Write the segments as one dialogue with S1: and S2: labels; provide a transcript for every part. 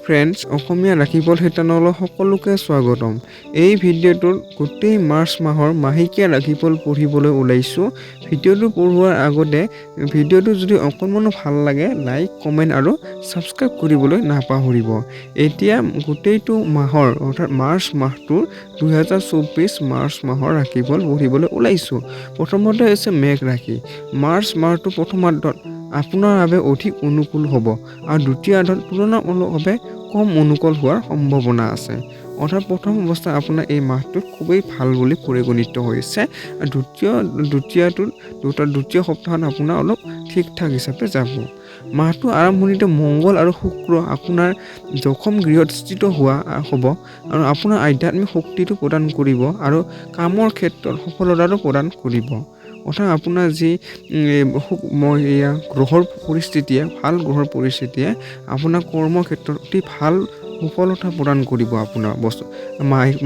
S1: হাই friends, অসমীয়া ৰাশিফল শিতানলৈ সকলোকে স্বাগতম। এই ভিডিঅ'টোত গোটেই মাৰ্চ মাহৰ মাহেকীয়া ৰাশিফল পঢ়িবলৈ ওলাইছোঁ। ভিডিঅ'টো পঢ়োৱাৰ আগতে ভিডিঅ'টো যদি অকণমানো ভাল লাগে লাইক, কমেণ্ট আৰু ছাবস্ক্ৰাইব কৰিবলৈ নাপাহৰিব। এতিয়া গোটেইটো মাহৰ অৰ্থাৎ মাৰ্চ মাহটোৰ 2024 মাৰ্চ মাহৰ ৰাশিফল পঢ়িবলৈ ওলাইছোঁ। প্ৰথমতে হৈছে মেঘ ৰাশি। মাৰ্চ মাহটো প্ৰথমাৰ্ধত আপোনাৰ বাবে অধিক অনুকূল হ'ব আৰু দ্বিতীয়াৰ্ধত তুলনামূলকভাৱে কম অনুকূল হোৱাৰ সম্ভাৱনা আছে। অৰ্থাৎ প্ৰথম অৱস্থাত আপোনাৰ এই মাহটোত খুবেই ভাল বুলি পৰিগণিত হৈছে আৰু দ্বিতীয় সপ্তাহত আপোনাৰ অলপ ঠিক ঠাক হিচাপে যাব। মাহটোৰ আৰম্ভণিতে মংগল আৰু শুক্ৰ আপোনাৰ দশম গৃহত স্থিত হ'ব আৰু আপোনাৰ আধ্যাত্মিক শক্তিটো প্ৰদান কৰিব আৰু কামৰ ক্ষেত্ৰত সফলতাটো প্ৰদান কৰিব। অৰ্থাৎ আপোনাৰ যি গ্ৰহৰ পৰিস্থিতিয়ে আপোনাৰ কৰ্মক্ষেত্ৰত অতি ভাল সফলতা প্ৰদান কৰিব আপোনাৰ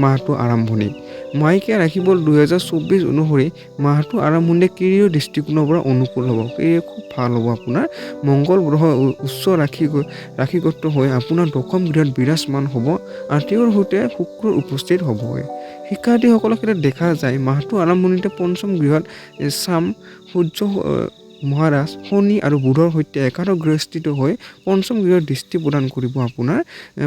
S1: মাহটোৰ আৰম্ভণিত। মাহেকীয়া ৰাশিফল 2024 অনুসৰি মাহটোৰ আৰম্ভণিতে কেৰিয়াৰ দৃষ্টিকোণৰ পৰা অনুকূল হ'ব। কেৰিয়াৰ খুব ভাল হ'ব আপোনাৰ। মংগল গ্ৰহ উচ্চ ৰাশিগত হৈ আপোনাৰ দশম গৃহত বিৰাজমান হ'ব আৰু তেওঁৰ সৈতে শুক্ৰৰ উপস্থিত হ'বই। শিক্ষাৰ্থীসকলৰ ক্ষেত্ৰত দেখা যায় মাহটোৰ আৰম্ভণিতে পঞ্চম গৃহত চাম, সূৰ্য, মহাৰাজ, শনি আৰু বুধৰ সৈতে একাদশ গৃহ স্থিত হৈ পঞ্চম গৃহত দৃষ্টি প্ৰদান কৰিব আপোনাৰ।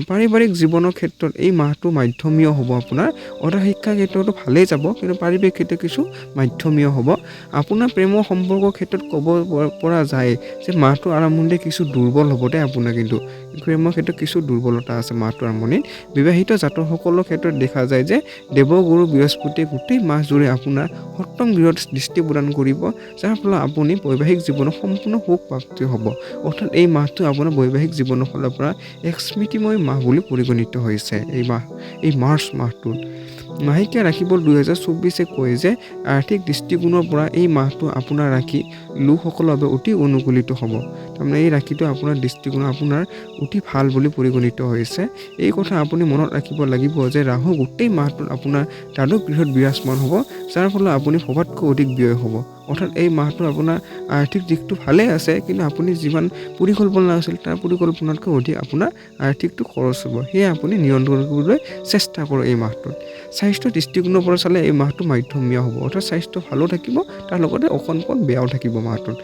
S1: পাৰিবাৰিক জীৱনৰ ক্ষেত্ৰত এই মাহটো মাধ্যমীয় হ'ব আপোনাৰ। অৰ্থাৎ শিক্ষাৰ ক্ষেত্ৰতো ভালেই যাব, কিন্তু পাৰিবাৰিক ক্ষেত্ৰত কিছু মাধ্যমীয় হ'ব। আপোনাৰ প্ৰেমৰ সম্পৰ্কৰ ক্ষেত্ৰত ক'ব পৰা যায় যে মাহটোৰ আৰম্ভণিতে কিছু দুৰ্বল হ'ব দে আপোনাৰ, কিন্তু প্ৰেমৰ ক্ষেত্ৰত কিছু দুৰ্বলতা আছে মাহটোৰ আৰম্ভণিত। বিবাহিত জাতকসকলৰ ক্ষেত্ৰত দেখা যায় যে দেৱগুৰু বৃহস্পতিয়ে গোটেই মাহ জুৰি আপোনাৰ সপ্তম গৃহত দৃষ্টি প্ৰদান কৰিব, যাৰ ফলত আপুনি বৈবাহিক জীৱনত সম্পূৰ্ণ সুখ প্ৰাপ্তি হ'ব। অৰ্থাৎ এই মাহটো আপোনাৰ বৈবাহিক জীৱনৰ ফালৰ পৰা এক স্মৃতিময় মাহ বুলি পৰিগণিত হৈছে এই মাৰ্চ মাহটোত। মাহেকীয়া ৰাশিফল 2024 কয় যে আৰ্থিক দৃষ্টিকোণৰ পৰা এই মাহটো আপোনাৰ ৰাশি লোকসকলৰ বাবে অতি অনুকূলিত হ'ব। তাৰমানে এই ৰাশিটো আপোনাৰ দৃষ্টিকোণ আপোনাৰ অতি ভাল বুলি পৰিগণিত হৈছে। এই কথা আপুনি মনত ৰাখিব লাগিব যে ৰাহু গোটেই মাহটোত আপোনাৰ দ্বাদশ গৃহত বিৰাজমান হ'ব, যাৰ ফলত আপুনি ভবাতকৈ অধিক ব্যয় হ'ব। অৰ্থাৎ এই মাহটো আপোনাৰ আৰ্থিক দিশটো ভালেই আছে, কিন্তু আপুনি যিমান পৰিকল্পনা আছিল তাৰ পৰিকল্পনাতকৈ অধিক আপোনাৰ আৰ্থিকটো খৰচ হ'ব। সেয়ে আপুনি নিয়ন্ত্ৰণ কৰিবলৈ চেষ্টা কৰক এই মাহটোত। স্বাস্থ্য দৃষ্টিকোণৰ পৰা চালে এই মাহটো মাধ্যমীয় হ'ব। অৰ্থাৎ স্বাস্থ্য ভালো থাকিব, তাৰ লগতে অকণ বেয়াও থাকিব মাহটোত।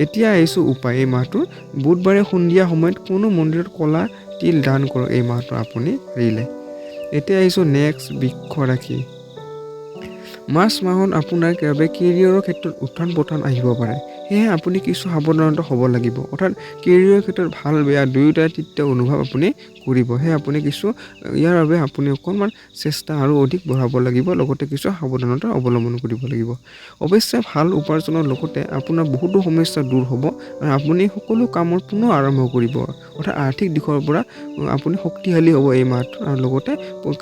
S1: এতিয়া আহিছোঁ উপায় এই মাহটোৰ। বুধবাৰে সন্ধিয়া সময়ত কোনো মন্দিৰত ক'লা তিল দান কৰক এই মাহটো আপুনি পাৰিলে। এতিয়া আহিছোঁ নেক্সট বৃক্ষ ৰাশি। মাৰ্চ মাহত আপোনাৰ কেৰিয়াৰৰ ক্ষেত্ৰত উত্থান পতন আহিব পাৰে। সেয়ে আপুনি কিছু সাৱধানতা হ'ব লাগিব। অৰ্থাৎ কেৰিয়াৰৰ ক্ষেত্ৰত ভাল বেয়া দুয়োটাই তৃতীয় অনুভৱ আপুনি কৰিব। সেয়ে আপুনি ইয়াৰ বাবে আপুনি অকণমান চেষ্টা আৰু অধিক বঢ়াব লাগিব, লগতে কিছু সাৱধানতা অৱলম্বন কৰিব লাগিব। অৱশ্যে ভাল উপাৰ্জনৰ লগতে আপোনাৰ বহুতো সমস্যা দূৰ হ'ব আৰু আপুনি সকলো কামৰ পুনৰ আৰম্ভ কৰিব। অৰ্থাৎ আৰ্থিক দিশৰ পৰা আপুনি শক্তিশালী হ'ব এই মাহটো, আৰু লগতে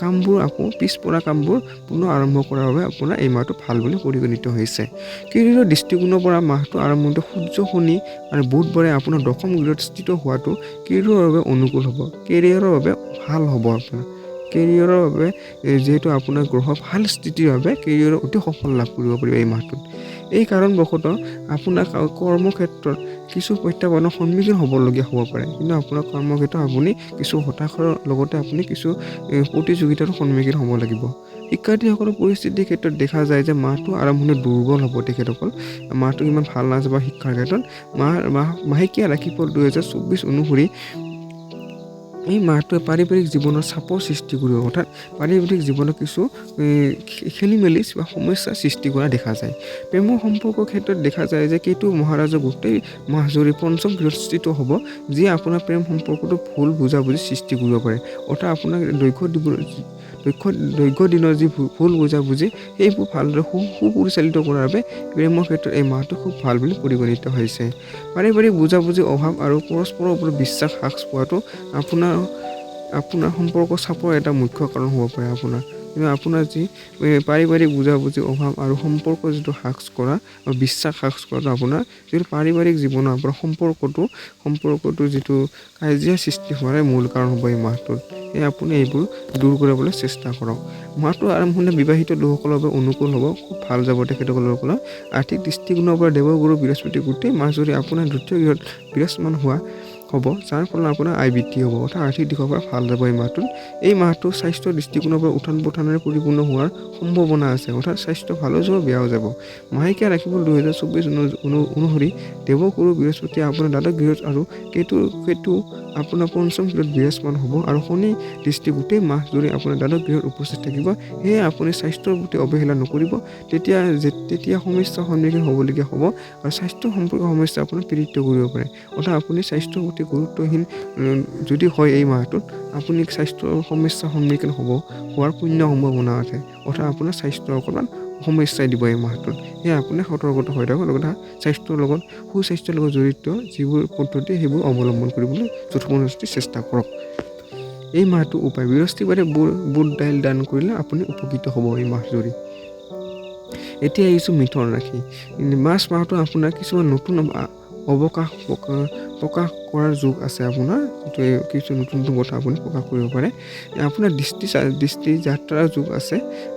S1: কামবোৰ পিছপৰা কামবোৰ পুনৰ আৰম্ভ কৰাৰ বাবে আপোনাৰ এই মাহটো ভাল বুলি পৰিগণিত হৈছে। কেৰিয়াৰৰ দৃষ্টিকোণৰ পৰা মাহটো আৰম্ভণিতে সূৰ্য, শনি আৰু বুধবাৰে আপোনাৰ দশম গৃহত স্থিত হোৱাটো কেৰিয়াৰৰ বাবে অনুকূল হ'ব। কেৰিয়াৰৰ বাবে ভাল হ'ব আপোনাৰ। কেৰিয়াৰৰ বাবে যিহেতু আপোনাৰ গ্ৰহ ভাল স্থিতিৰ বাবে কেৰিয়াৰৰ অতি সফল লাভ কৰিব পাৰিব এই মাহটোত। এই কাৰণবশতঃ আপোনাৰ কৰ্মক্ষেত্ৰত কিছু প্ৰত্যাহ্বানৰ সন্মুখীন হ'বলগীয়া হ'ব পাৰে, কিন্তু আপোনাৰ কৰ্মক্ষেত্ৰত আপুনি কিছু হতাশাৰ লগতে আপুনি কিছু প্ৰতিযোগিতাৰ সন্মুখীন হ'ব লাগিব। শিক্ষাৰ্থীসকলৰ পৰিস্থিতিৰ ক্ষেত্ৰত দেখা যায় যে মাহটো আৰম্ভণিতে দুৰ্বল হ'ব তেখেতসকল। মাহটো ইমান ভাল নাযাব শিক্ষাৰ ক্ষেত্ৰত। মাহেকীয়া ৰাশিফল 2024 অনুসৰি এই মাহটোৱে পাৰিবাৰিক জীৱনৰ চাপৰ সৃষ্টি কৰিব। অৰ্থাৎ পাৰিবাৰিক জীৱনত কিছু খেলি মেলি বা সমস্যাৰ সৃষ্টি কৰা দেখা যায়। প্ৰেমৰ সম্পৰ্কৰ ক্ষেত্ৰত দেখা যায় যে কেতু মহাৰাজৰ গোটেই মাহ জুৰি পঞ্চম গৃহত স্থিত হ'ব, যিয়ে আপোনাৰ প্ৰেম সম্পৰ্কটো ভুল বুজাবুজি সৃষ্টি কৰিব পাৰে। অৰ্থাৎ আপোনাৰ দৈৰ্ঘ্য দিনৰ যি ভুল বুজাবুজি সেইবোৰ ভালদৰে সুপৰিচালিত কৰাৰ বাবে প্ৰেমৰ ক্ষেত্ৰত এই মাহটো খুব ভাল বুলি পৰিগণিত হৈছে। পাৰিবাৰিক বুজাবুজিৰ অভাৱ আৰু পৰস্পৰৰ ওপৰত বিশ্বাস হ্ৰাস পোৱাটো আপোনাৰ সম্পৰ্কৰ চাপৰ এটা মুখ্য কাৰণ হ'ব পাৰে আপোনাৰ। কিন্তু আপোনাৰ যি পাৰিবাৰিক বুজাবুজিৰ অভাৱ আৰু সম্পৰ্ক যিটো হ্ৰাস কৰা বা বিশ্বাস হ্ৰাস কৰাটো আপোনাৰ যিটো পাৰিবাৰিক জীৱনৰ আপোনাৰ সম্পৰ্কটো যিটো কাজিয়া সৃষ্টি হোৱাৰ মূল কাৰণ হ'ব এই মাহটোত। সেয়ে আপুনি এইবোৰ দূৰ কৰিবলৈ চেষ্টা কৰক। মাহটোৰ আৰম্ভণিতে বিবাহিত লোকসকলৰ বাবে অনুকূল হ'ব, খুব ভাল যাব তেখেতসকলৰ পৰা। আৰ্থিক দৃষ্টিকোণৰ পৰা দেৱগুৰু বৃহস্পতি গোটেই মাহ জুৰি আপোনাৰ দ্বিতীয় গৃহত বিৰাজমান হোৱা হ'ব, যাৰ ফলত আপোনাৰ আয় বৃদ্ধি হ'ব, অৰ্থাৎ আৰ্থিক দিশৰ পৰা ভাল যাব এই মাহটোত। এই মাহটো স্বাস্থ্যৰ দৃষ্টিকোণৰ পৰা উত্থান পতনেৰে পৰিপূৰ্ণ হোৱাৰ সম্ভাৱনা আছে, অৰ্থাৎ স্বাস্থ্য ভালো যাব বেয়াও যাব। মাহেকীয়া ৰাশিফল 2024 অনুসৰি দেৱগুৰু বৃহস্পতি আপোনাৰ দ্বাদশ গৃহত আৰু কেতু আপোনাৰ পঞ্চম গৃহত বিৰাজমান হ'ব আৰু শনি দৃষ্টি গোটেই মাহ জুৰি আপোনাৰ দ্বাদশ গৃহত উপস্থিত থাকিব। সেয়ে আপুনি স্বাস্থ্যৰ প্ৰতি অৱহেলা নকৰিব, তেতিয়া সমস্যাৰ সন্মুখীন হ'বলগীয়া হ'ব আৰু স্বাস্থ্য সম্পৰ্কীয় সমস্যা আপোনাৰ পীড়িত কৰিব পাৰে। অৰ্থাৎ আপুনি স্বাস্থ্যৰ প্ৰতি গুৰুত্বহীন যদি হয় এই মাহটোত, আপুনি স্বাস্থ্যৰ সমস্যাৰ সন্মুখীন হোৱাৰ পূৰ্ণ সম্ভাৱনা আছে। অৰ্থাৎ আপোনাৰ স্বাস্থ্য অকণমান সমস্যাই দিব এই মাহটোত। সেয়ে আপুনি সতৰ্কতা হৈ থাকক, লগতে স্বাস্থ্যৰ লগত সুস্বাস্থ্যৰ লগত জড়িত যিবোৰ পদ্ধতি সেইবোৰ অৱলম্বন কৰিবলৈ যথোপৰিমাণে চেষ্টা কৰক। এই মাহটোৰ উপায়: বৃহস্পতিবাৰে বুট দাইল দান কৰিলে আপুনি উপকৃত হ'ব এই মাহ জুৰি। এতিয়া আহিছোঁ মিথুন ৰাশি। মাৰ্চ মাহটো আপোনাৰ কিছুমান নতুন অৱকাশ প্ৰকাশ কৰাৰ যোগ আছে। আপোনাৰ কিছু নতুন কথা আপুনি প্ৰকাশ কৰিব পাৰে। আপোনাৰ দৃষ্টি যাত্ৰাৰ যোগ আছে,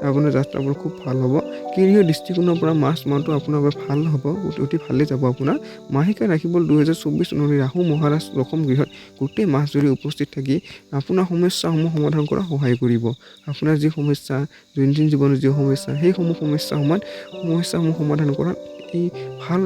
S1: আপোনাৰ যাত্ৰাবোৰ খুব ভাল হ'ব। কেৰিয়াৰ দৃষ্টিকোণৰ পৰা মাৰ্চ মাহটো আপোনাৰ বাবে ভাল হ'ব, অতি ভালেই যাব আপোনাৰ। মাহেকীয়া ৰাশিফল 2024 অনুসৰি ৰাহু মহাৰাজ দশম গৃহত গোটেই মাহ জুৰি উপস্থিত থাকি আপোনাৰ সমস্যাসমূহ সমাধান কৰাত সহায় কৰিব। আপোনাৰ যি সমস্যা, দৈনন্দিন জীৱনৰ যি সমস্যা, সেই সমস্যাসমূহ সমাধান কৰাত এই ভাল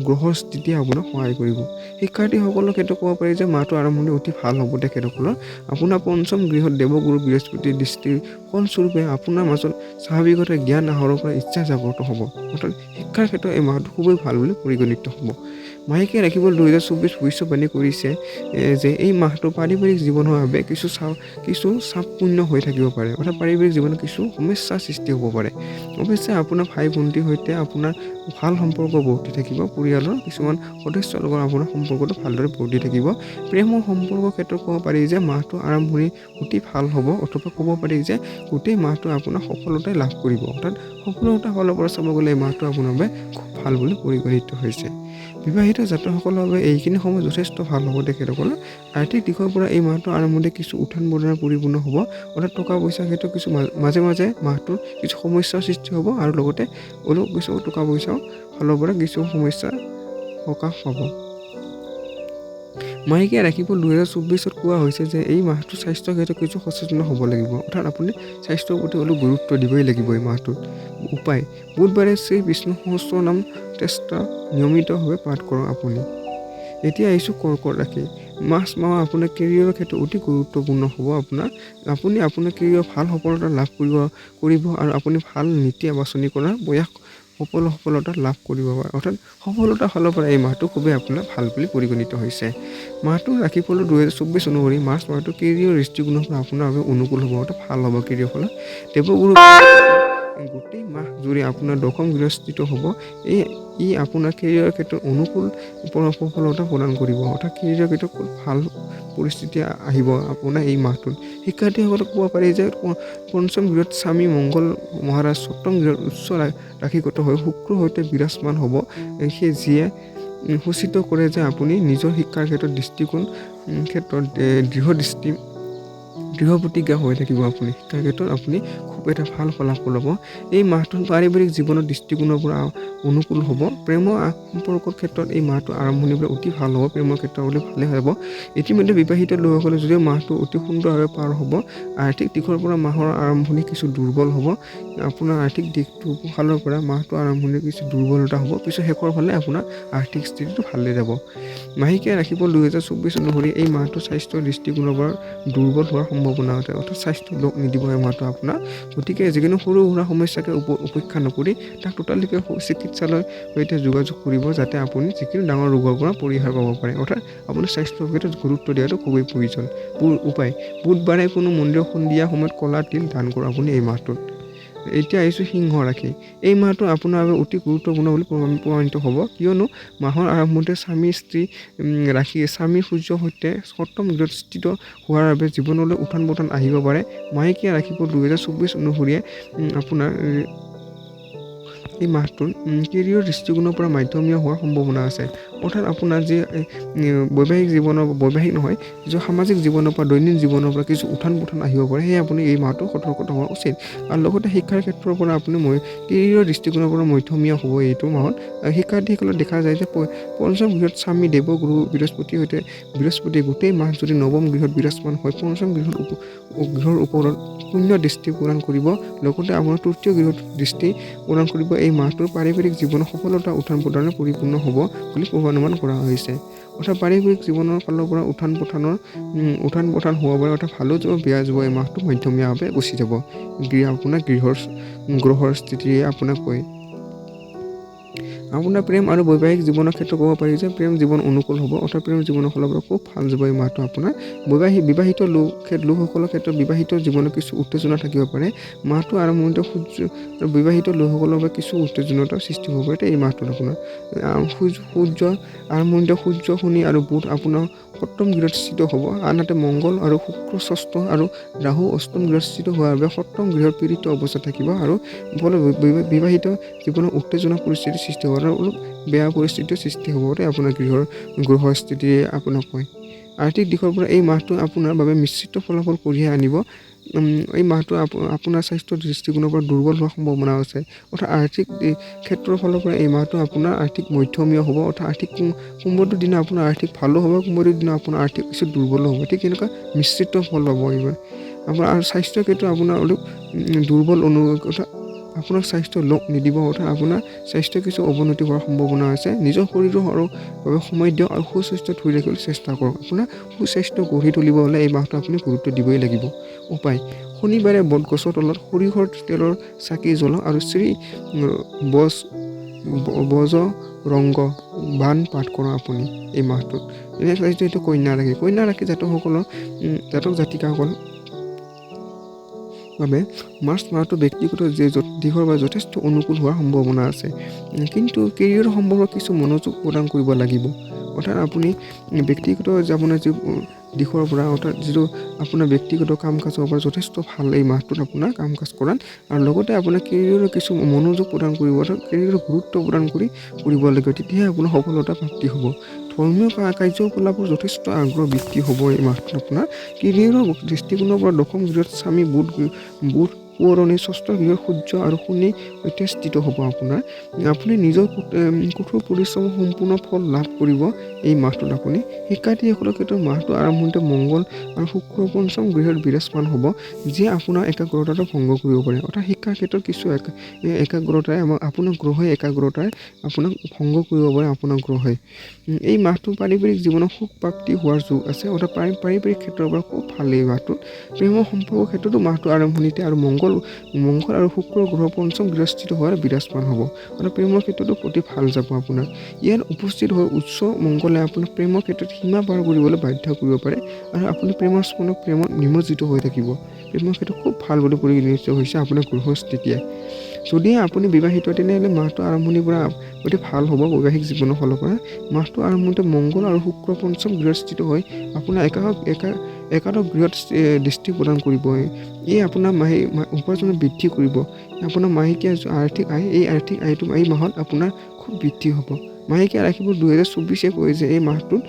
S1: গ্ৰহৰ স্থিতিয়ে আপোনাক সহায় কৰিব। শিক্ষাৰ্থীসকলৰ ক্ষেত্ৰত ক'ব পাৰি যে মাহটো আৰম্ভণি অতি ভাল হ'ব তেখেতসকলৰ। আপোনাৰ পঞ্চম গৃহত দেৱগুৰু বৃহস্পতিৰ দৃষ্টিৰ ফলস্বৰূপে আপোনাৰ মাজত স্বাভাৱিকতে জ্ঞান আহৰণৰ পৰা ইচ্ছা জাগ্ৰত হ'ব। অৰ্থাৎ শিক্ষাৰ ক্ষেত্ৰত এই মাহটো খুবেই ভাল বুলি পৰিগণিত হ'ব। মাহেকীয়া ৰাশিফল 2024 ভৱিষ্যতবাণী কৰিছে যে এই মাহটো পাৰিবাৰিক জীৱনৰ বাবে কিছু চাপপূৰ্ণ হৈ থাকিব পাৰে, অৰ্থাৎ পাৰিবাৰিক জীৱনত কিছু সমস্যাৰ সৃষ্টি হ'ব পাৰে। অৱশ্যে আপোনাৰ ভাই ভণ্টিৰ সৈতে আপোনাৰ ভাল সম্পৰ্ক বৰ্তি থাকিব। পৰিয়ালৰ কিছুমান সদস্যৰ লগত আপোনাৰ সম্পৰ্কটো ভালদৰে বৰ্তি থাকিব। প্ৰেমৰ সম্পৰ্কৰ ক্ষেত্ৰত ক'ব পাৰি যে মাহটো আৰম্ভণি অতি ভাল হ'ব, অথবা ক'ব পাৰি যে গোটেই মাহটো আপোনাৰ সফলতাই লাভ কৰিব। অৰ্থাৎ সফলতা ফালৰ পৰা চাব গ'লে এই মাহটো আপোনাৰ বাবে খুব ভাল বুলি পৰিগণিত হৈছে। বিবাহিত জাতকসকলৰ বাবে এইখিনি সময় যথেষ্ট ভাল হ'ব তেখেতসকলৰ। আৰ্থিক দিশৰ পৰা এই মাহটো আৰম্ভণিতে কিছু উত্থান পতনেৰে পৰিপূৰ্ণ হ'ব, অৰ্থাৎ টকা পইচাৰ ক্ষেত্ৰত কিছু মাজে মাহটোৰ কিছু সমস্যাৰ সৃষ্টি হ'ব আৰু লগতে কিছু টকা পইচাৰ ফালৰ পৰা কিছু সমস্যাৰ সকাহ পাব। মাহেকীয়া ৰাশিফল 2024 কোৱা হৈছে যে এই মাহটো স্বাস্থ্যৰ ক্ষেত্ৰত কিছু সচেতন হ'ব লাগিব, অৰ্থাৎ আপুনি স্বাস্থ্যৰ প্ৰতি অলপ গুৰুত্ব দিবই লাগিব এই মাহটোত। উপায়: বুধবাৰে শ্ৰী বিষ্ণু সহস্ৰনাম টেষ্টা নিয়মিতভাৱে পাঠ কৰক আপুনি। এতিয়া আহিছোঁ কৰ্কট ৰাশি। মাৰ্চ মাহ আপোনাৰ কেৰিয়াৰৰ ক্ষেত্ৰত অতি গুৰুত্বপূৰ্ণ হ'ব। আপুনি আপোনাৰ কেৰিয়াৰত ভাল সফলতা লাভ কৰিব আৰু আপুনি ভাল নীতি বাছনি কৰাৰ প্ৰয়াস সফলতা লাভ কৰিব পাৰে। অৰ্থাৎ সফলতাৰ ফালৰ পৰা এই মাহটো খুবেই আপোনাৰ ভাল বুলি পৰিগণিত হৈছে। মাহটোৰ ৰাশিফল 2024 অনুসৰি মাৰ্চ মাহটো কেৰিয়াৰ দৃষ্টিকোণৰ পৰা আপোনাৰ বাবে অনুকূল হ'ব, অৰ্থাৎ ভাল হ'ব কেৰিয়াৰ ফলত। দেৱগুৰু গোটেই মাহ জুৰি আপোনাৰ দশম গৃহস্থিত হ'ব। ই আপোনাৰ কেৰিয়াৰৰ ক্ষেত্ৰত অনুকূল সফলতা প্ৰদান কৰিব, অৰ্থাৎ কেৰিয়াৰৰ ক্ষেত্ৰত খুব ভাল পৰিস্থিতি আহিব আপোনাৰ এই মাহটোত। শিক্ষাৰ্থীসকলক ক'ব পাৰি যে পঞ্চম গৃহত স্বামী মংগল মহাৰাজ সপ্তম গৃহত উচ্চ ৰাশিগত হৈ শুক্ৰৰ সৈতে বিৰাজমান হ'ব। সেই যিয়ে সূচিত কৰে যে আপুনি নিজৰ শিক্ষাৰ ক্ষেত্ৰত দৃঢ় প্ৰতিজ্ঞা হৈ থাকিব। আপুনি শিক্ষাৰ ক্ষেত্ৰত আপুনি খুব এটা ভাল ফলাফল হ'ব। এই মাহটোত পাৰিবাৰিক জীৱনৰ দৃষ্টিকোণৰ পৰা অনুকূল হ'ব। প্ৰেমৰ সম্পৰ্কৰ ক্ষেত্ৰত এই মাহটো আৰম্ভণিৰ পৰা অতি ভাল হ'ব, প্ৰেমৰ ক্ষেত্ৰত অতি ভালেই হ'ব। ইতিমধ্যে বিবাহিত লোকসকলে যদিও মাহটো অতি সুন্দৰভাৱে পাৰ হ'ব, আৰ্থিক দিশৰ পৰা মাহৰ আৰম্ভণি কিছু দুৰ্বল হ'ব। আপোনাৰ আৰ্থিক দিশটোৰ ফালৰ পৰা মাহটো আৰম্ভণিৰ কিছু দুৰ্বলতা হ'ব, পিছত শেষৰ ফালে আপোনাৰ আৰ্থিক স্থিতিটো ভালেই যাব। মাহেকীয়া ৰাশিফল 2024 অনুসৰি এই মাহটো স্বাস্থ্যৰ দৃষ্টিকোণৰ পৰা দুৰ্বল হোৱাৰ সম্ভাৱনা আছে, অৰ্থাৎ স্বাস্থ্য লগ নিদিব এই মাহটো আপোনাৰ। গতিকে যিকোনো সৰু সুৰা সমস্যাকে উপেক্ষা নকৰি তাক টোটালিকে চিকিৎসালয়ৰ সৈতে যোগাযোগ কৰিব, যাতে আপুনি যিকোনো ডাঙৰ ৰোগৰ পৰা পৰিহাৰ পাব পাৰে। অৰ্থাৎ আপোনাৰ স্বাস্থ্যৰ ক্ষেত্ৰত গুৰুত্ব দিয়াটো খুবেই প্ৰয়োজন। উপায়: বুধবাৰে কোনো মন্দিৰৰ সন্ধিয়া সময়ত ক'লা তিল দান কৰক আপুনি এই মাহটোত। এতিয়া আহিছোঁ সিংহ ৰাশি। এই মাহটো আপোনাৰ বাবে অতি গুৰুত্বপূৰ্ণ বুলি প্ৰমাণিত হ'ব, কিয়নো মাহৰ আৰম্ভণিতে স্বামী সূৰ্যৰ সৈতে সপ্তম গৃহত স্থিত হোৱাৰ বাবে জীৱনলৈ উত্থান পতন আহিব পাৰে। মাহেকীয়া ৰাশিফল 2024 অনুসৰি আপোনাৰ এই মাহটোত কেৰিয়াৰ দৃষ্টিকোণৰ পৰা মধ্যমীয়া হোৱাৰ সম্ভাৱনা আছে। অৰ্থাৎ আপোনাৰ যি বৈবাহিক জীৱনৰ বৈবাহিক নহয় যি সামাজিক জীৱনৰ পৰা দৈনিক জীৱনৰ পৰা কিছু উত্থান পতন আহিব পাৰে, সেয়ে আপুনি এই মাহটো সতৰ্কতা হোৱা উচিত। আৰু লগতে শিক্ষাৰ ক্ষেত্ৰৰ পৰা আপুনি কেৰিয়াৰৰ দৃষ্টিকোণৰ পৰা মধ্যমীয়া হ'ব এইটো মাহত। শিক্ষাৰ্থীসকলৰ দেখা যায় যে পঞ্চম গৃহত স্বামী দেৱগুৰু বৃহস্পতিৰ সৈতে বৃহস্পতি গোটেই মাহ যদি নৱম গৃহত বিৰাজমান হয়, পঞ্চম গৃহৰ ওপৰত শূন্য দৃষ্টি প্ৰদান কৰিব, লগতে আপোনাৰ তৃতীয় গৃহত দৃষ্টি প্ৰদান কৰিব। এই মাহটোৰ পাৰিবাৰিক জীৱনৰ সফলতা উত্থান পতনে পৰিপূৰ্ণ হ'ব বুলি পূৰ্বানুমান কৰা হৈছে। অৰ্থাৎ পাৰিবাৰিক জীৱনৰ ফালৰ পৰা উত্থান পতন হ'ব পাৰে, অৰ্থাৎ ভালো যাব বেয়া যাব, এই মাহটো মধ্যমীয়াভাৱে গুচি যাব। আপোনাৰ গ্ৰহৰ স্থিতিয়ে আপোনাক কয়। আপোনাৰ প্ৰেম আৰু বৈবাহিক জীৱনৰ ক্ষেত্ৰত ক'ব পাৰি যে প্ৰেম জীৱন অনুকূল হ'ব, অৰ্থাৎ প্ৰেম জীৱনৰ ফালৰ পৰা খুব ভাল যাব এই মাহটো আপোনাৰ। বিবাহিত লোকসকলৰ ক্ষেত্ৰত বিবাহিত জীৱনত কিছু উত্তেজনা থাকিব পাৰে। মাহটো আৰম্ভণিতে বিবাহিত লোকসকলৰ বাবে কিছু উত্তেজনাৰ সৃষ্টি হ'ব পাৰে এই মাহটোত আপোনাৰ। আৰম্ভণিতে সূৰ্য, শনি আৰু বুধ আপোনাৰ সপ্তম গৃহত স্থিত হ'ব, আনহাতে মংগল আৰু শুক্ৰ ষষ্ঠ আৰু ৰাহু অষ্টম গৃহত স্থিত হোৱাৰ বাবে সপ্তম গৃহত পীড়িত অৱস্থা থাকিব আৰু ফলত বিবাহিত জীৱনত উত্তেজনা পৰিস্থিতিৰ সৃষ্টি হ'ব আৰু অলপ বেয়া পৰিস্থিতিৰ সৃষ্টি হ'ব পাৰে আপোনাৰ গ্ৰহৰ স্থিতিয়ে আপোনাক কয়। আৰ্থিক দিশৰ পৰা এই মাহটো আপোনাৰ বাবে মিশ্ৰিত ফলাফল কঢ়িয়াই আনিব। এই মাহটো আপোনাৰ স্বাস্থ্যৰ দৃষ্টিকোণৰ পৰা দুৰ্বল হোৱাৰ সম্ভাৱনা আছে। অৰ্থাৎ আৰ্থিক ক্ষেত্ৰৰ ফালৰ পৰা এই মাহটো আপোনাৰ আৰ্থিক মধ্যমীয়া হ'ব, অৰ্থাৎ আৰ্থিক কোনোবাটো দিনা আপোনাৰ আৰ্থিক ভালো হ'ব, কোনোবাটো দিনা আপোনাৰ আৰ্থিক কিছু দুৰ্বলো হ'ব। ঠিক এনেকুৱা মিশ্ৰিত ফল পাব এইবাৰ আপোনাৰ। আৰু স্বাস্থ্যৰ ক্ষেত্ৰত আপোনাৰ অলপ দুৰ্বল অৰ্থাৎ আপোনাৰ স্বাস্থ্য লগ নিদিব, অৰ্থাৎ আপোনাৰ স্বাস্থ্য কিছু অৱনতি হোৱাৰ সম্ভাৱনা আছে। নিজৰ শৰীৰৰ বাবে সময় দিয়ক আৰু সুস্বাস্থ্য ধৰি ৰাখিবলৈ চেষ্টা কৰক। আপোনাৰ সুস্বাস্থ্য গঢ়ি তুলিব হ'লে এই মাহটো আপুনি গুৰুত্ব দিবই লাগিব। উপায়: শনিবাৰে বটগছৰ তলত সৰিয়হৰ তেলৰ চাকি জ্বলাওক আৰু শ্ৰী বজৰংগ বাণ পাঠ কৰক আপুনি এই মাহটোত। এইটো কন্যা ৰাশি জাতক জাতিকাসকল বাবে মাৰ্চ মাহটো ব্যক্তিগত দিশৰ পৰা যথেষ্ট অনুকূল হোৱাৰ সম্ভাৱনা আছে, কিন্তু কেৰিয়াৰৰ সম্পৰ্কত কিছু মনোযোগ প্ৰদান কৰিব লাগিব। অৰ্থাৎ আপুনি ব্যক্তিগত আপোনাৰ যি দিশৰ পৰা, অৰ্থাৎ যিটো আপোনাৰ ব্যক্তিগত কাম কাজৰ পৰা যথেষ্ট ভাল এই মাহটোত আপোনাৰ কাম কাজ কৰাত, আৰু লগতে আপোনাৰ কেৰিয়াৰৰ কিছু মনোযোগ প্ৰদান কৰিব, অৰ্থাৎ কেৰিয়াৰৰ গুৰুত্ব প্ৰদান কৰিব লাগিব, তেতিয়াহে আপোনাৰ সফলতা প্ৰাপ্তি হ'ব। ধৰ্মীয় কাৰ্যকলাপৰ যথেষ্ট আগ্ৰহ বৃদ্ধি হ'ব এই মাহটোত আপোনাৰ। কেৰিয়াৰৰ দৃষ্টিকোণৰ পৰা দশম গৃহত স্বামী বুধ পুৰণি ষষ্ঠ গৃহৰ সূৰ্য আৰু শনি সৈতে স্থিত হ'ব আপোনাৰ। আপুনি নিজৰ কঠোৰ পৰিশ্ৰম সম্পূৰ্ণ ফল লাভ কৰিব এই মাহটোত আপুনি। শিক্ষাৰ্থীসকলৰ ক্ষেত্ৰত মাহটো আৰম্ভণিতে মংগল আৰু শুক্ৰ পঞ্চম গৃহত বিৰাজমান হ'ব, যিয়ে আপোনাৰ একাগ্ৰতাটো ভংগ কৰিব পাৰে। অৰ্থাৎ শিক্ষাৰ ক্ষেত্ৰত কিছু একাগ্ৰতাই আপোনাৰ গ্ৰহে একাগ্ৰতাই আপোনাক ভংগ কৰিব পাৰে আপোনাৰ গ্ৰহে। এই মাহটো পাৰিবাৰিক জীৱনত সুখ প্ৰাপ্তি হোৱাৰ যোগ আছে, অৰ্থাৎ পাৰিবাৰিক ক্ষেত্ৰৰ পৰা খুব ভাল এই মাহটোত। প্ৰেমৰ সম্পৰ্কৰ ক্ষেত্ৰতো মাহটো আৰম্ভণিতে আৰু মংগল আৰু শুক্ৰ গ্ৰহ পঞ্চম গৃহস্থিত হোৱাৰ বিৰাজমান হ'ব, অৰ্থাৎ প্ৰেমৰ ক্ষেত্ৰতো অতি ভাল যাব আপোনাৰ। ইয়াত উপস্থিত হৈ উচ্চ মংগলে আপোনাৰ প্ৰেমৰ ক্ষেত্ৰত সীমা পাৰ কৰিবলৈ বাধ্য কৰিব পাৰে আৰু আপুনি প্ৰেমত নিমজ্জিত হৈ থাকিব। প্ৰেমৰ ক্ষেত্ৰত খুব ভাল বুলি পৰিগণিত হৈছে আপোনাৰ গ্ৰহৰ স্থিতিয়ে। যদিহে আপুনি বিবাহিত, তেনেহ'লে মাহটো আৰম্ভণিৰ পৰা অতি ভাল হ'ব বৈবাহিক জীৱনৰ ফালৰ পৰা। মাহটো আৰম্ভণিতে মংগল আৰু শুক্ৰ পঞ্চম গৃহত স্থিত হৈ আপোনাৰ একাদশ গৃহত দৃষ্টি প্ৰদান কৰিব। এই আপোনাৰ উপাৰ্জন বৃদ্ধি কৰিব। আপোনাৰ মাহেকীয়া আৰ্থিক আয়, এই আৰ্থিক আয়টো এই মাহত আপোনাৰ খুব বৃদ্ধি হ'ব। মাহেকীয়া ৰাশিবোৰ 2024 কয় যে এই মাহটোত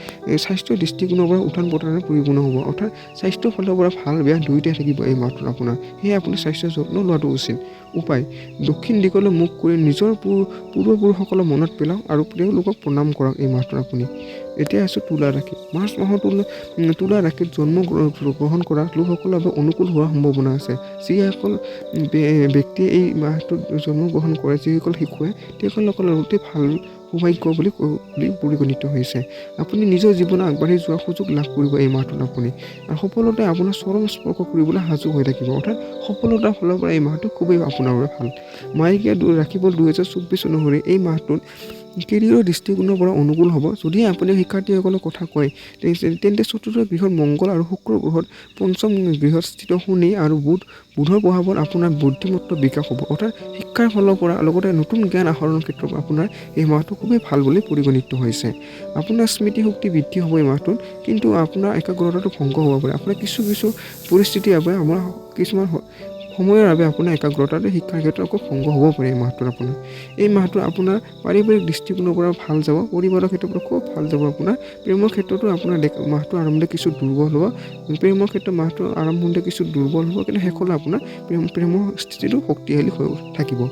S1: স্বাস্থ্যৰ দৃষ্টিকোণৰ পৰা উত্থান পতনে পৰিপূৰ্ণ হ'ব, অৰ্থাৎ স্বাস্থ্যৰ ফালৰ পৰা ভাল বেয়া দুয়োটাই থাকিব এই মাহটোত আপোনাৰ। সেয়ে আপুনি স্বাস্থ্যৰ যত্ন লোৱাটো উচিত। উপায়: দক্ষিণ দিশলৈ মুখ কৰি নিজৰ পূৰ্বপুৰুষসকলক মনত পেলাওক আৰু তেওঁলোকক প্ৰণাম কৰক এই মাহটোত আপুনি। এতিয়া আছোঁ তুলা ৰাশি। মাৰ্চ মাহত তুলা ৰাশিত জন্ম গ্ৰহণ কৰা লোকসকলৰ বাবে অনুকূল হোৱাৰ সম্ভাৱনা আছে। যিসকল ব্যক্তিয়ে এই মাহটোত জন্মগ্ৰহণ কৰে, যিসকল শিশুৱে, তেওঁলোকৰ অতি ভাল সৌভাগ্য বুলি পৰিগণিত হৈছে। আপুনি নিজৰ জীৱনত আগবাঢ়ি যোৱাৰ সুযোগ লাভ কৰিব এই মাহটোত আপুনি, আৰু সফলতাই আপোনাৰ চৰম স্পৰ্শ কৰিবলৈ সাজু হৈ থাকিব। অৰ্থাৎ সফলতাৰ ফালৰ পৰা এই মাহটো খুবেই আপোনাৰ বাবে ভাল। মাহেকীয়া ৰাশিফল 2024 অনুসৰি এই মাহটোত কেৰিয়াৰৰ দৃষ্টিকোণৰ পৰা অনুকূল হ'ব। যদিহে আপুনি শিক্ষাৰ্থীসকলৰ কথা কয়, তেন্তে চতুৰ্থ গৃহত মংগল আৰু শুক্ৰ গ্ৰহত পঞ্চম গৃহত স্থিত শনি আৰু বুধৰ প্ৰভাৱত আপোনাৰ বুদ্ধিমত্তাৰ বিকাশ হ'ব। অৰ্থাৎ শিক্ষাৰ ফালৰ পৰা, লগতে নতুন জ্ঞান আহৰণৰ ক্ষেত্ৰত আপোনাৰ এই মাহটো খুবেই ভাল বুলি পৰিগণিত হৈছে। আপোনাৰ স্মৃতিশক্তি বৃদ্ধি হ'ব এই মাহটোত, কিন্তু আপোনাৰ একাগ্ৰতাটো ভংগ হ'ব পাৰে। আপোনাৰ কিছু পৰিস্থিতি আপোনাৰ কিছুমান সময়ৰ বাবে আপোনাৰ একাগ্ৰতাটো শিক্ষাৰ ক্ষেত্ৰত খুব ভংগ হ'ব পাৰে এই মাহটোত আপোনাৰ। এই মাহটো আপোনাৰ পাৰিবাৰিক দৃষ্টিকোণৰ পৰা ভাল যাব, পৰিবাৰৰ ক্ষেত্ৰৰ পৰা খুব ভাল যাব আপোনাৰ। প্ৰেমৰ ক্ষেত্ৰতো আপোনাৰ মাহটো আৰম্ভণিতে কিছু দুৰ্বল হ'ব, প্ৰেমৰ ক্ষেত্ৰত মাহটো আৰম্ভণিতে কিছু দুৰ্বল হ'ব, কিন্তু শেষলৈ আপোনাৰ প্ৰেমৰ স্থিতিটো শক্তিশালী হৈ থাকিব।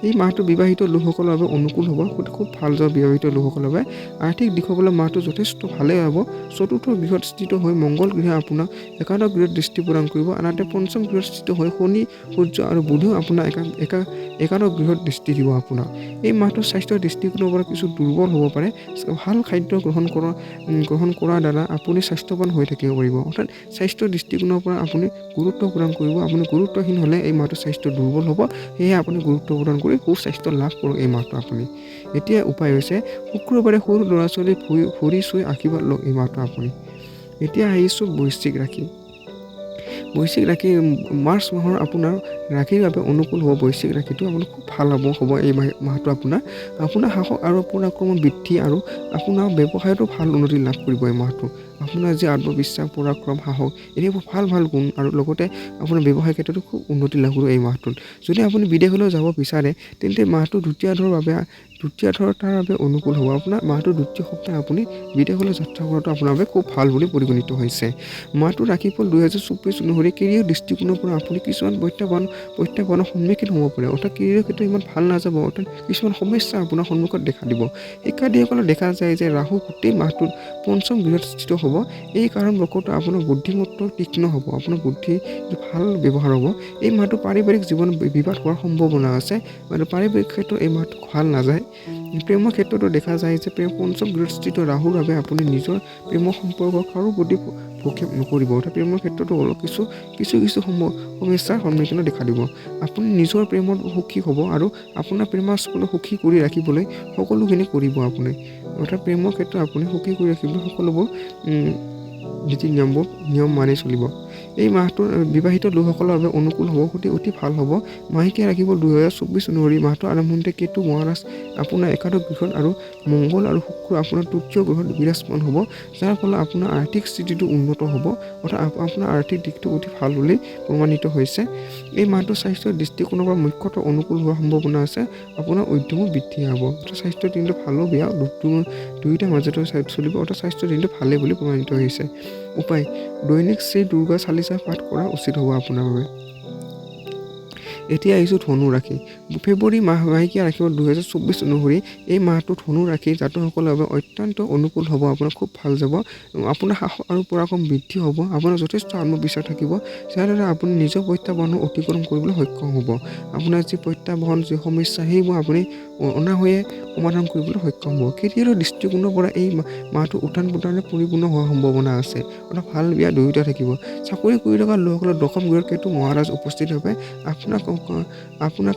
S1: এই মাহটো বিবাহিত লোকসকলৰ বাবে অনুকূল হ'ব, খুব ভাল যাব বিবাহিত লোকসকলৰ বাবে। আৰ্থিক দিশৰ ফালে মাহটো যথেষ্ট ভালেই হ'ব। চতুৰ্থ গৃহত স্থিত হৈ মংগল গ্ৰহে আপোনাক একাদশ গৃহত দৃষ্টি প্ৰদান কৰিব, আনহাতে পঞ্চম গৃহত স্থিত হৈ শনি, সূৰ্য আৰু বুধেও আপোনাৰ একাদশ গৃহত দৃষ্টি দিব আপোনাক। এই মাহটো স্বাস্থ্যৰ দৃষ্টিকোণৰ পৰা কিছু দুৰ্বল হ'ব পাৰে। ভাল খাদ্য গ্ৰহণ কৰাৰ দ্বাৰা আপুনি স্বাস্থ্যৱান হৈ থাকিব পাৰিব, অৰ্থাৎ স্বাস্থ্যৰ দৃষ্টিকোণৰ পৰা আপুনি গুৰুত্ব প্ৰদান কৰিব। আপুনি গুৰুত্বহীন হ'লে এই মাহটো স্বাস্থ্য দুৰ্বল হ'ব, সেয়েহে আপুনি গুৰুত্ব প্ৰদান কৰি সুস্বাস্থ্য লাভ কৰক এই মাহটো আপুনি। এতিয়া উপায় হৈছে শুক্ৰবাৰে সৰু ল'ৰা ছোৱালী ভৰি চুই আশীৰ্বাদ লওক এই মাহটো আপুনি। এতিয়া আহিছোঁ বৃশ্চিক ৰাশি। বৃশ্চিক ৰাশি মাৰ্চ মাহৰ আপোনাৰ ৰাশিৰ বাবে অনুকূল হ'ব। বৃশ্চিক ৰাশিটো আপোনাৰ খুব ভাল হ'ব এই মাহটো আপোনাৰ সাহস আৰু পৰাক্ৰম বৃদ্ধি আৰু আপোনাৰ ব্যৱসায়তো ভাল উন্নতি লাভ কৰিব এই মাহটো। আপোনাৰ যি আত্মবিশ্বাস, পৰাক্ৰম, সাহস এনেবোৰ ভাল গুণ আৰু লগতে আপোনাৰ ব্যৱসায় ক্ষেত্ৰতো খুব উন্নতি লাভ কৰিব এই মাহটোত। যদি আপুনি বিদেশলৈ যাব বিচাৰে তেন্তে মাহটো দ্বিতীয়াৰ্ধৰ তাৰ বাবে অনুকূল হ'ব। আপোনাৰ মাহটোৰ দ্বিতীয় সপ্তাহ আপুনি বিদেশলৈ যাত্ৰা কৰাটো আপোনাৰ বাবে খুব ভাল বুলি পৰিগণিত হৈছে। মাহটোৰ ৰাশিফল 2024 অনুসৰি কেৰিয়াৰ দৃষ্টিকোণৰ পৰা আপুনি কিছুমান প্ৰত্যাহ্বানৰ সন্মুখীন হ'ব পাৰে, অৰ্থাৎ কেৰিয়াৰৰ ক্ষেত্ৰত ইমান ভাল নাযাব, অৰ্থাৎ কিছুমান সমস্যা আপোনাৰ সন্মুখত দেখা দিব। শিক্ষাৰ্থীসকলৰ দেখা যায় যে ৰাহু গোটেই মাহটোত পঞ্চম গৃহত স্থিত হ'ব। এই কাৰণবশতঃ আপোনাৰ বুদ্ধিমত্তা তীক্ষ্ণ হ'ব, আপোনাৰ বুদ্ধি ভাল ব্যৱহাৰ হ'ব। এই মাহটো পাৰিবাৰিক জীৱনত বিবাদ হোৱাৰ সম্ভাৱনা আছে, মানে পাৰিবাৰিক ক্ষেত্ৰত এই মাহটো ভাল নাযায়। প্ৰেমৰ ক্ষেত্ৰতো দেখা যায় যে পঞ্চম গৃহত স্থিত ৰাহুৰ বাবে আপুনি নিজৰ প্ৰেমৰ সম্পৰ্ক কাৰো প্ৰতি ভক্ষেপ নকৰিব, অৰ্থাৎ প্ৰেমৰ ক্ষেত্ৰতো অলপ কিছু সমস্যাৰ সন্মুখীন দেখা দিব। আপুনি নিজৰ প্ৰেমত সুখী হ'ব আৰু আপোনাৰ প্ৰেমাস্পদক সুখী কৰি ৰাখিবলৈ সকলোখিনি কৰিব আপুনি, অৰ্থাৎ প্ৰেমৰ ক্ষেত্ৰত আপুনি সুখী কৰি ৰাখিবলৈ সকলোবোৰ নীতি নিয়ম মানি চলিব। এই মাহটো বিবাহিত লোকসকলৰ বাবে অনুকূল হ'ব, অতি ভাল হ'ব। মাহেকীয়া ৰাশিফল 2024 অনুসৰি মাহটো আৰম্ভণিতে কেতু মহাৰাজ আপোনাৰ একাদশ গৃহত আৰু মংগল আৰু শুক্ৰ আপোনাৰ তৃতীয় গৃহত বিৰাজমান হ'ব, যাৰ ফলত আপোনাৰ আৰ্থিক স্থিতিটো উন্নত হ'ব, অৰ্থাৎ আপোনাৰ আৰ্থিক দিশটো অতি ভাল বুলি প্ৰমাণিত হৈছে। এই মাহটো স্বাস্থ্যৰ দৃষ্টিকোণৰ পৰা মুখ্যতঃ অনুকূল হোৱাৰ সম্ভাৱনা আছে। আপোনাৰ উদ্যমো বৃদ্ধি হ'ব, অৰ্থাৎ স্বাস্থ্যৰ দিনটো ভালো বেয়া দুয়োটা মাজতে চলিব, অৰ্থাৎ স্বাস্থ্যৰ দিনটো ভালেই বুলি প্ৰমাণিত হৈছে। উপায় দৈনিক শ্ৰী দুৰ্গা চালিচা পাঠ কৰা উচিত হ'ব আপোনাৰ বাবে। এতিয়া আহিছোঁ ধনু ৰাশি। ফেব্ৰুৱাৰী মাহেকীয়া ৰাশিফল 2024 অনুসৰি এই মাহটো ধনু ৰাশিৰ জাতকসকলৰ বাবে অত্যন্ত অনুকূল হ'ব, আপোনাৰ খুব ভাল যাব। আপোনাৰ সাহস আৰু পৰাক্ৰম বৃদ্ধি হ'ব, আপোনাৰ যথেষ্ট আত্মবিশ্বাস থাকিব, যাৰ দ্বাৰা আপুনি নিজৰ প্ৰত্যাহ্বান অতিক্ৰম কৰিবলৈ সক্ষম হ'ব। আপোনাৰ যি প্ৰত্যাহ্বান, যি সমস্যা সেইবোৰ আপুনি অনায়াসে সমাধান কৰিবলৈ সক্ষম হ'ব। কেৰিয়াৰৰ দৃষ্টিকোণৰ পৰা এই মাহটো উত্থান পতনে পৰিপূৰ্ণ হোৱাৰ সম্ভাৱনা আছে, অৰ্থাৎ ভাল বেয়া দুয়োটা থাকিব। চাকৰি কৰি থকা লোকসকলৰ দশম গৃহত কেতু মহাৰাজ উপস্থিত হবে, আপোনাৰ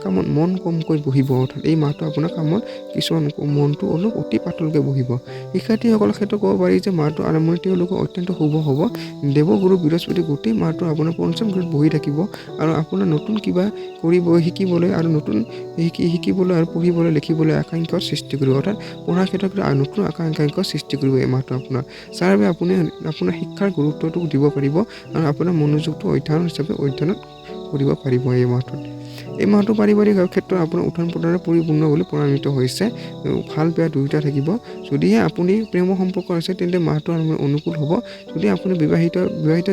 S1: কামত মন কমকৈ বহিব, অৰ্থাৎ এই মাহটো আপোনাৰ কামত কিছুমান মনটো অলপ অতি পাতলকৈ বহিব। শিক্ষাৰ্থীসকলৰ ক্ষেত্ৰত ক'ব পাৰি যে মাহটো আৰম্ভণি তেওঁলোকৰ অত্যন্ত শুভ হ'ব। দেৱগুৰু বৃহস্পতি গোটেই মাহটো আপোনাৰ পঞ্চম গৃহত বহি থাকিব আৰু আপোনাৰ নতুন কিবা শিকিবলৈ আৰু পঢ়িবলৈ লিখিবলৈ আকাংক্ষাৰ সৃষ্টি কৰিব, অৰ্থাৎ পঢ়াৰ ক্ষেত্ৰত নতুন আকাংক্ষাৰ সৃষ্টি কৰিব এই মাহটো আপোনাৰ, যাৰ বাবে আপুনি আপোনাৰ শিক্ষাৰ গুৰুত্বটো দিব পাৰিব আৰু আপোনাৰ মনোযোগটো অধ্যয়নত কৰিব পাৰিব এই মাহটোত। এই মাহটো পাৰিবাৰিক ক্ষেত্ৰত আপোনাৰ উত্থান পতনে পৰিপূৰ্ণ বুলি প্ৰমাণিত হৈছে, ভাল বেয়া দুয়োটা থাকিব। যদিহে আপুনি প্ৰেমৰ সম্পৰ্ক আছে তেন্তে মাহটো অনুকূল হ'ব। যদি আপুনি বিবাহিত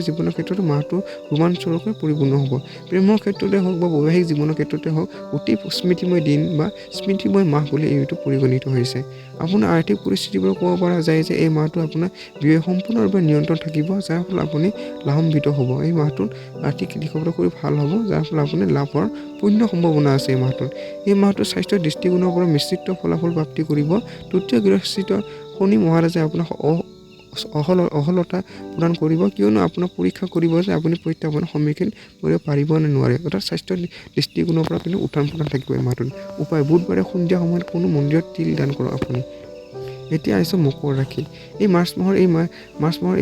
S1: জীৱনৰ ক্ষেত্ৰতো মাহটো ৰোমাঞ্চৰকৈ পৰিপূৰ্ণ হ'ব। প্ৰেমৰ ক্ষেত্ৰতে হওক বা বৈবাহিক জীৱনৰ ক্ষেত্ৰতে হওক অতি স্মৃতিময় দিন বা স্মৃতিময় মাহ বুলি এইটো পৰিগণিত হৈছে। আপোনাৰ আৰ্থিক পৰিস্থিতিবোৰ ক'ব পৰা যায় যে এই মাহটো আপোনাৰ ব্যয় সম্পূৰ্ণৰূপে নিয়ন্ত্ৰণ থাকিব, যাৰ ফলত আপুনি লাভান্বিত হ'ব। এই মাহটোত আৰ্থিক দিশৰ পৰা খুব ভাল হ'ব, যাৰ ফলত আপুনি লাভৰ পূৰ্ণ সম্ভাৱনা আছে এই মাহটোত। এই মাহটোত স্বাস্থ্যৰ দৃষ্টিকোণৰ পৰা মিশ্ৰিত ফলাফল প্ৰাপ্তি কৰিব। তৃতীয় গৃহস্থিত শনি মহাৰাজে আপোনাক অহলতা প্ৰদান কৰিব, কিয়নো আপোনাক পৰীক্ষা কৰিব যে আপুনি প্ৰত্যাহ্বানৰ সন্মুখীন কৰিব পাৰিব নে নোৱাৰে, অৰ্থাৎ স্বাস্থ্যৰ দৃষ্টিকোণৰ পৰা কিন্তু উত্থান পতন থাকিব এই মাহটোত। উপায় বুধবাৰে সন্ধিয়া সময়ত কোনো মন্দিৰত তিল দান কৰক আপুনি। এতিয়া আহিছোঁ মকৰ ৰাশি। এই মাৰ্চ মাহৰ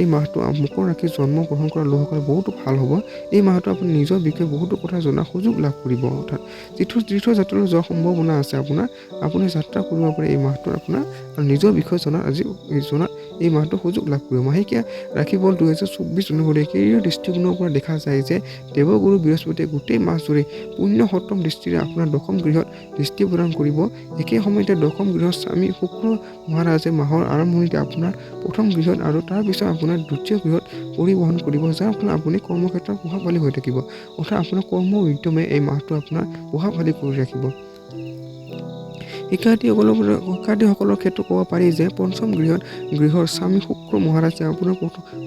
S1: এই মাহটো মকৰ ৰাশিত জন্ম গ্ৰহণ কৰা লোকসকলে বহুতো ভাল হ'ব। এই মাহটো আপুনি নিজৰ বিষয়ে বহুতো কথা জনাৰ সুযোগ লাভ কৰিব, অৰ্থাৎ তীৰ্থযাত্ৰালৈ যোৱাৰ সম্ভাৱনা আছে আপোনাৰ। আপুনি যাত্ৰা কৰিব পাৰে এই মাহটোত আপোনাৰ, আৰু নিজৰ বিষয়ে জনাত এই মাহটো সুযোগ লাভ কৰিব। মাহেকীয়া ৰাশিফল 2024 অনুসৰি কেৰিয়াৰ দৃষ্টিকোণৰ পৰা দেখা যায় যে দেৱগুৰু বৃহস্পতিয়ে গোটেই মাহ জুৰি পুণ্য সপ্তম দৃষ্টিৰে আপোনাৰ দশম গৃহত দৃষ্টি প্ৰদান কৰিব। একে সময়তে দশম গৃহৰ স্বামী শুক্ৰ মহাৰাজে মাহৰ আৰম্ভণিতে আপোনাৰ প্ৰথম গৃহত আৰু তাৰপিছত আপোনাৰ দ্বিতীয় গৃহত পৰিবহন কৰিব, যাৰ ফলত আপুনি কৰ্মক্ষেত্ৰত প্ৰভাৱশালী হৈ থাকিব। অৰ্থাৎ আপোনাৰ কৰ্ম উদ্যমে এই মাহটো আপোনাৰ প্ৰভাৱশালী কৰি ৰাখিব। শিক্ষাৰ্থীসকলৰ ক্ষেত্ৰত ক'ব পাৰি যে পঞ্চম গৃহৰ স্বামী শুক্ৰ মহাৰাজে আপোনাৰ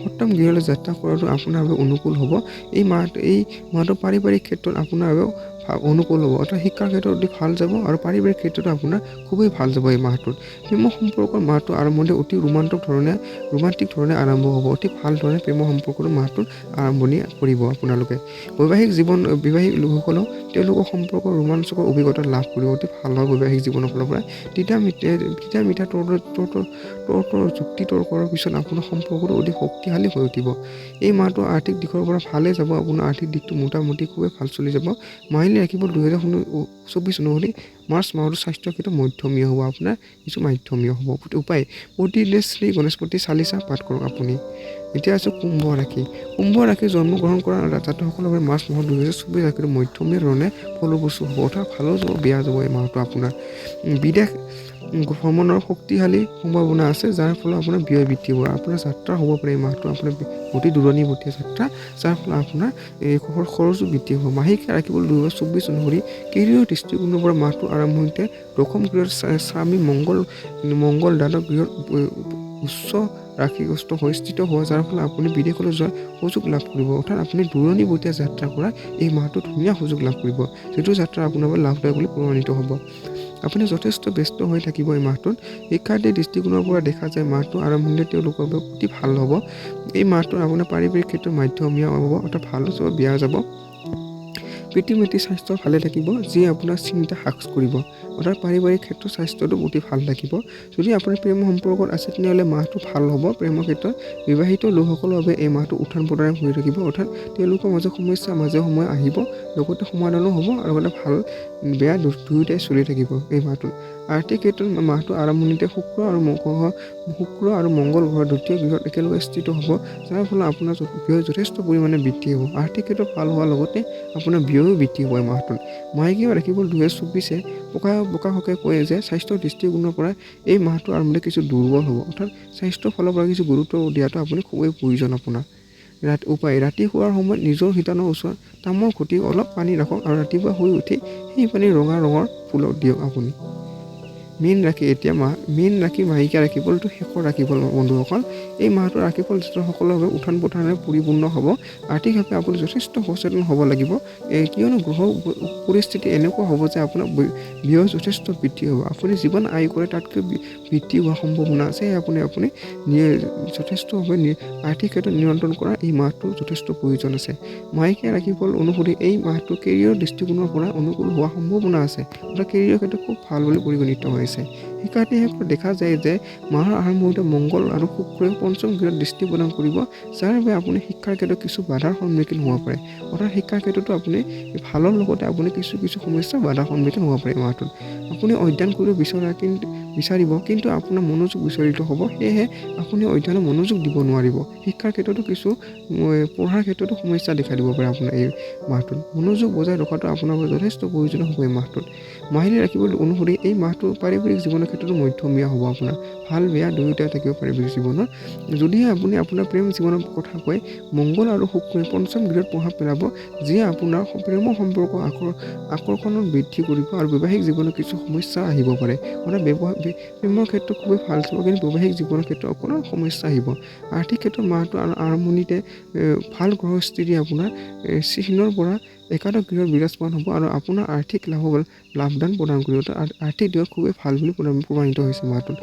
S1: সপ্তম গৃহলৈ যাত্ৰা কৰাটো আপোনাৰ বাবে অনুকূল হ'ব। এই মাহটো পাৰিবাৰিক ক্ষেত্ৰত আপোনাৰ বাবে অনুকূল হ'ব। অৰ্থাৎ শিক্ষাৰ ক্ষেত্ৰত অতি ভাল যাব আৰু পাৰিবাৰিক ক্ষেত্ৰতো আপোনাৰ খুবেই ভাল যাব এই মাহটোত। প্ৰেম সম্পৰ্কৰ মাহটো আৰম্ভণি অতি ৰোমান্টিক ধৰণে আৰম্ভ হ'ব। অতি ভাল ধৰণে প্ৰেম সম্পৰ্কৰ মাহটোত আৰম্ভণি কৰিব আপোনালোকে। বিবাহিক লোকসকলেও তেওঁলোকৰ সম্পৰ্কৰ ৰোমাঞ্চকৰ অভিজ্ঞতা লাভ কৰিব। অতি ভাল হয় বৈবাহিক জীৱনৰ ফালৰ পৰা। তিতা মিঠা যুক্তি তৰ্কৰ পিছত আপোনাৰ সম্পৰ্কটো অধিক শক্তিশালী হৈ উঠিব। এই মাহটো আৰ্থিক দিশৰ পৰা ভালেই যাব। আপোনাৰ আৰ্থিক দিশটো মোটামুটি খুবেই ভাল চলি যাব। মাহিলী ৰাশিফল 2024 অনুসৰি মাৰ্চ মাহটো স্বাস্থ্যৰ ক্ষেত্ৰত মধ্যমীয়া হ'ব। আপোনাৰ কিছু মাধ্যমীয় হ'ব। উপায় প্ৰতিদিনে শ্ৰী গণেশপতি চালিচা পাঠ কৰক আপুনি। এতিয়া আছোঁ কুম্ভ ৰাশি জন্মগ্ৰহণ কৰা জাতকসকলৰ বাবে মাৰ্চ মাহৰ 2024 ৰাশিটো মধ্যমীয়া ধৰণে ফলপ্ৰসূ হ'ব। অৰ্থাৎ ভালো যাব বেয়া যাব এই মাহটো আপোনাৰ। বিদেশ ভ্ৰমণৰ শক্তিশালী সম্ভাৱনা আছে, যাৰ ফলত আপোনাৰ ব্যয় বৃদ্ধি হ'ব। আপোনাৰ যাত্ৰা হ'ব পাৰে এই মাহটো আপোনাৰ অতি দূৰণিবতীয়া যাত্ৰা, যাৰ ফলত আপোনাৰ এই খৰচো বৃদ্ধি হ'ব। মাহেকীয়া ৰাশিফল 2024 অনুসৰি কেৰিয়াৰৰ দৃষ্টিকোণৰ পৰা মাহটো আৰম্ভণিতে দশম গৃহৰ স্বামী মংগল দ্বাদশ গৃহত উচ্চ ৰাশিগ্ৰস্ত হৈ স্থিত হোৱা, যাৰ ফলত আপুনি বিদেশলৈ যোৱাৰ সুযোগ লাভ কৰিব। অৰ্থাৎ আপুনি দূৰণিবতীয়া যাত্ৰা কৰা এই মাহটো ধুনীয়া সুযোগ লাভ কৰিব, যিটো যাত্ৰা আপোনাৰ বাবে লাভদায়ক বুলি প্ৰমাণিত হ'ব। আপুনি যথেষ্ট ব্যস্ত হৈ থাকিব এই মাহটোত। শিক্ষাৰ্থীৰ দৃষ্টিকোণৰ পৰা দেখা যায় মাহটো আৰম্ভণিতে তেওঁলোকৰ বাবে অতি ভাল হ'ব। এই মাহটোত আপোনাৰ পাৰিবাৰিক ক্ষেত্ৰত মাধ্যমীয়া হ'ব, অৰ্থাৎ ভালো যাব বেয়া যাব। পিতৃ মাতৃৰ স্বাস্থ্য ভালে থাকিব, যিয়ে আপোনাৰ চিন্তা হ্ৰাস কৰিব। অৰ্থাৎ পাৰিবাৰিক ক্ষেত্ৰত স্বাস্থ্যটো অতি ভাল থাকিব। যদি আপুনি প্ৰেম সম্পৰ্কত আছে তেনেহ'লে মাহটো ভাল হ'ব প্ৰেমৰ ক্ষেত্ৰত। বিবাহিত লোকসকলৰ বাবে এই মাহটো উত্থান পতন হৈ থাকিব। অৰ্থাৎ তেওঁলোকৰ মাজত সমস্যা মাজে সময়ে আহিব, লগতে সমাধানো হ'ব আৰু লগতে ভাল বেয়া দুয়োটাই চলি থাকিব এই মাহটোত। আৰ্থিক ক্ষেত্ৰত মাহটো আৰম্ভণিতে শুক্ৰ আৰু মংগল গ্ৰহৰ দ্বিতীয় গৃহত একেলগে স্থিত হ'ব, যাৰ ফলত আপোনাৰ ব্যয় যথেষ্ট পৰিমাণে বৃদ্ধি হ'ব। আৰ্থিক ক্ষেত্ৰত ভাল হোৱাৰ লগতে আপোনাৰ ব্যয়ো বৃদ্ধি হ'ব এই মাহটোত। মাহেকীয়া ৰাশিফল 2024 প্ৰকাশকে কয় যে স্বাস্থ্যৰ দৃষ্টিকোণৰ পৰা এই মাহটো আৰম্ভণিতে কিছু দুৰ্বল হ'ব। অৰ্থাৎ স্বাস্থ্যৰ ফালৰ পৰা কিছু গুৰুত্ব দিয়াটো আপুনি খুবেই প্ৰয়োজন আপোনাৰ। ৰাতি শোৱাৰ সময়ত নিজৰ শিতানৰ ওচৰত তামৰ ঘটি অলপ পানী ৰাখক আৰু ৰাতিপুৱা শুই উঠি সেই পানী ৰঙা ৰঙৰ ফুলত দিয়ক আপুনি। মীন ৰাশি মাহেকীয়া ৰাশিফলটো শেষৰ ৰাশিফল বন্ধুসকল। এই মাহটোৰ ৰাশিফল জাতকসকলৰ বাবে উত্থান পতনেৰে পৰিপূৰ্ণ হ'ব। আৰ্থিকভাৱে আপুনি যথেষ্ট সচেতন হ'ব লাগিব, কিয়নো গ্ৰহ পৰিস্থিতি এনেকুৱা হ'ব যে আপোনাৰ ব্যয় যথেষ্ট বৃদ্ধি হ'ব। আপুনি যিমান আয় কৰে তাতকৈ বৃদ্ধি হোৱাৰ সম্ভাৱনা আছে। আপুনি যথেষ্টভাৱে আৰ্থিক ক্ষেত্ৰত নিয়ন্ত্ৰণ কৰা এই মাহটো যথেষ্ট প্ৰয়োজন আছে। মাহেকীয়া ৰাশিফল অনুসৰি এই মাহটো কেৰিয়াৰৰ দৃষ্টিকোণৰ পৰা অনুকূল হোৱাৰ সম্ভাৱনা আছে। অৰ্থাৎ কেৰিয়াৰৰ ক্ষেত্ৰত খুব ভাল বুলি পৰিগণিত হৈছে। শিক্ষাৰ্থীসকলে দেখা যায় যে মাহৰ আৰম্ভণিতে মংগল আৰু শুক্ৰই পঞ্চম গৃহত দৃষ্টি প্ৰদান কৰিব, যাৰ বাবে আপুনি শিক্ষাৰ ক্ষেত্ৰত কিছু বাধাৰ সন্মুখীন হ'ব পাৰে। অৰ্থাৎ শিক্ষাৰ ক্ষেত্ৰতো আপুনি ভালৰ লগতে আপুনি কিছু সমস্যা বাধাৰ সন্মুখীন হ'ব পাৰে মাহটোত। আপুনি অধ্যয়ন কৰিব বিচাৰিব, কিন্তু আপোনাৰ মনোযোগ বিচলিত হ'ব, সেয়েহে আপুনি অধ্যয়নত মনোযোগ দিব নোৱাৰিব। শিক্ষাৰ ক্ষেত্ৰতো কিছু পঢ়াৰ ক্ষেত্ৰতো সমস্যা দেখা দিব পাৰে আপোনাৰ এই মাহটোত। মনোযোগ বজাই ৰখাটো আপোনাৰ বাবে যথেষ্ট প্ৰয়োজন হ'ব এই মাহটোত। মাহিলী ৰাশিফল অনুসৰি এই মাহটো পাৰিবাৰিক জীৱনৰ ক্ষেত্ৰতো মধ্যমীয়া হ'ব আপোনাৰ। ভাল বেয়া দুয়োটাই থাকিব পাৰিবাৰিক জীৱনত। যদিহে আপুনি আপোনাৰ প্ৰেম জীৱনৰ কথা কয়, মংগল আৰু শুক্ৰই পঞ্চম গৃহত প্ৰভাৱ পেলাব, যিয়ে আপোনাৰ প্ৰেমৰ সম্পৰ্ক আকৰ্ষণত বৃদ্ধি কৰিব আৰু বৈবাহিক জীৱনত কিছু সমস্যা আহিব পাৰে। অৰ্থাৎ প্ৰেমৰ ক্ষেত্ৰত খুবেই ভাল যাব, কিন্তু বৈবাহিক জীৱনৰ ক্ষেত্ৰত অকণমান সমস্যা আহিব। আৰ্থিক ক্ষেত্ৰত মাহটো আৰম্ভণিতে ভাল গ্ৰহস্থিতি আপোনাৰ চিহ্নৰ পৰা একাদশ গৃহত বিৰাজমান হ'ব আৰু আপোনাৰ আৰ্থিক লাভদান প্ৰদান কৰিব। আৰ্থিক দিশত খুবেই ভাল বুলি প্ৰমাণিত হৈছে মাহটোত।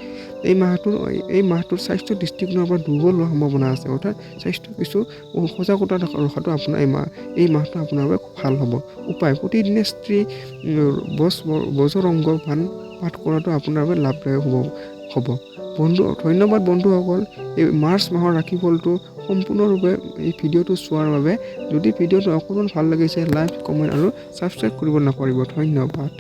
S1: এই মাহটোত স্বাস্থ্যৰ দৃষ্টিকোণৰ পৰা দুৰ্বল হোৱাৰ সম্ভাৱনা আছে। অৰ্থাৎ স্বাস্থ্য কিছু সজাগতা ৰখাটো আপোনাৰ এই মাহটো আপোনাৰ বাবে ভাল হ'ব। উপায় প্ৰতিদিনে শ্ৰী বজৰংগ বাণ পাঠ কৰাটো আপোনাৰ বাবে লাভদায়ক হ'ব। ধন্যবাদ বন্ধুসকল, এই মাৰ্চ মাহৰ ৰাশিফলটো সম্পূৰ্ণৰূপে এই ভিডিঅ'টো চোৱাৰ বাবে। যদি ভিডিঅ'টো অকণমান ভাল লাগিছে লাইক, কমেণ্ট আৰু ছাবস্ক্ৰাইব কৰিব নাপাহৰিব। ধন্যবাদ।